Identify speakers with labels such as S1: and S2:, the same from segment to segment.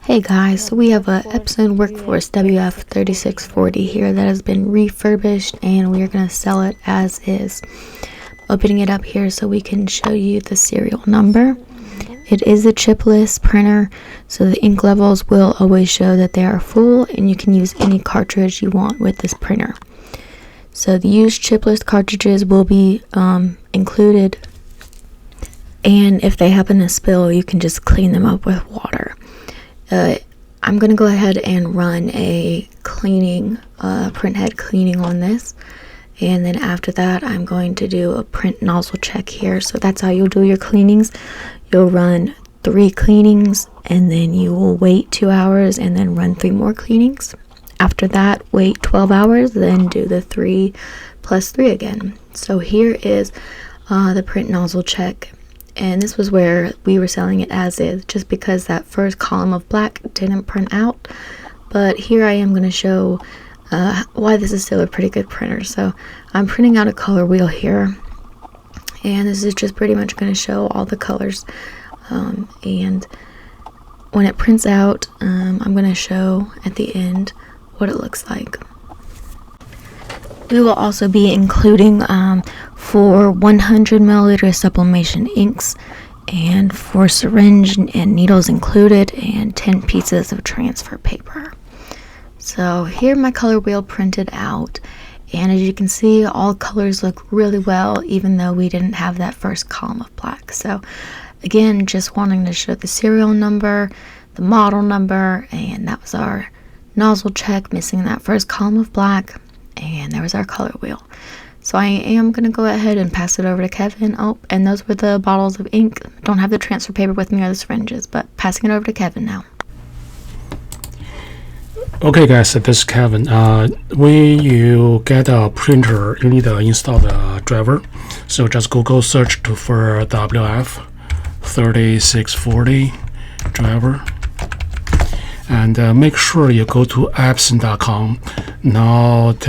S1: Hey guys, so we have a Epson Workforce WF3640 here that has been refurbished and we are going to sell it as is. Opening it up here so we can show you the serial number. It is a chipless printer, so the ink levels will always show that they are full and you can use any cartridge you want with this printer. So the used chipless cartridges will be included, and if they happen to spill, you can just clean them up with water. I'm going to go ahead and run a cleaning, printhead cleaning on this, and then after that I'm going to do a print nozzle check here. So that's how you'll do your cleanings. You'll run 3 cleanings and then you will wait 2 hours and then run 3 more cleanings. After that, wait 12 hours, then do the 3 plus 3 again. So here is the print nozzle check. And this was where we were selling it as is, just because that first column of black didn't print out. But here I am going to show why this is still a pretty good printer. So I'm printing out a color wheel here, and this is just pretty much going to show all the colors. And when it prints out, I'm going to show at the end what it looks like. We will also be including 4 100 milliliter sublimation inks and 4 syringe and needles included, and 10 pieces of transfer paper. So here my color wheel printed out, and as you can see, all colors look really well even though we didn't have that first column of black. So again, just wanting to show the serial number, the model number, and that was our nozzle check, missing that first column of black. And there was our color wheel. So I am going to go ahead and pass it over to Kevin. Oh, and those were the bottles of ink. Don't have the transfer paper with me or the syringes, but passing it over to Kevin now.
S2: Okay guys, this is Kevin. When you get a printer, you need to install the driver. So just Google search for WF3640 driver. And make sure you go to epson.com, not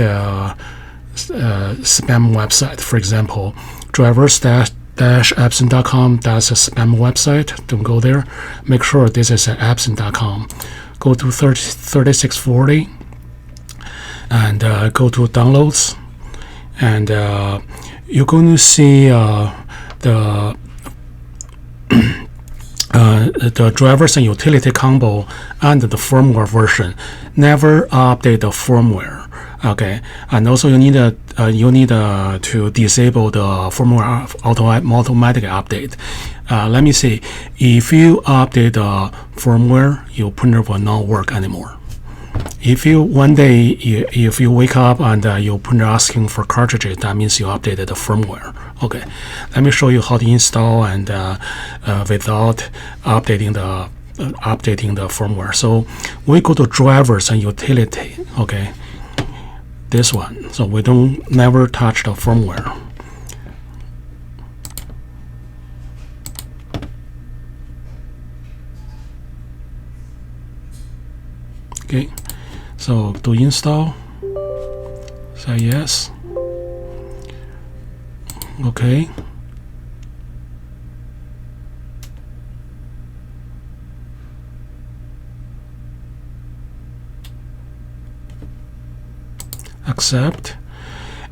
S2: spam website. For example, drivers-epson.com, that's a spam website. Don't go there. Make sure this is epson.com. Go to 3640 and go to downloads, and you're going to see the drivers and utility combo and the firmware version. Never update the firmware, okay? And also you need to disable the firmware automatic update. Let me see. If you update the firmware, your printer will not work anymore. If you one day if you wake up and your printer asking for cartridges, that means you updated the firmware. Okay, let me show you how to install and without updating the firmware. So we go to drivers and utility. Okay, this one. So we don't never touch the firmware. Okay. So to install, say yes. Okay. Accept.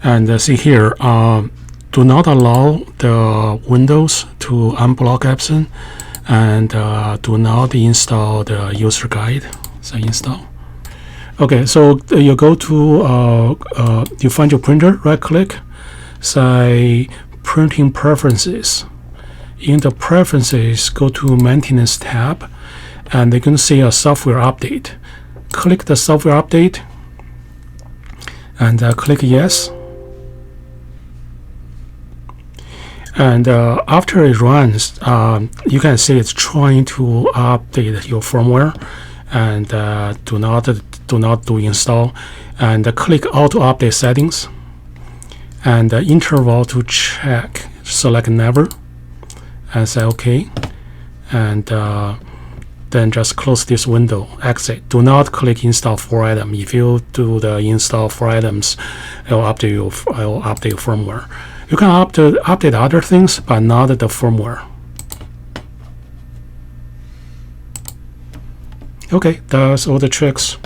S2: And see here, do not allow the Windows to unblock Epson, and do not install the user guide. So install. Okay, so you go to you find your printer, right click, say printing preferences. In the preferences, go to maintenance tab, and you're going to see a software update. Click the software update and click yes. And after it runs, you can see it's trying to update your firmware, and do not do install, and click auto update settings, and interval to check, select never, and say okay, and then just close this window, exit. Do not click install 4 items. If you do the install 4 items, it will update your firmware. You can update other things, but not the firmware. Okay, that's all the tricks.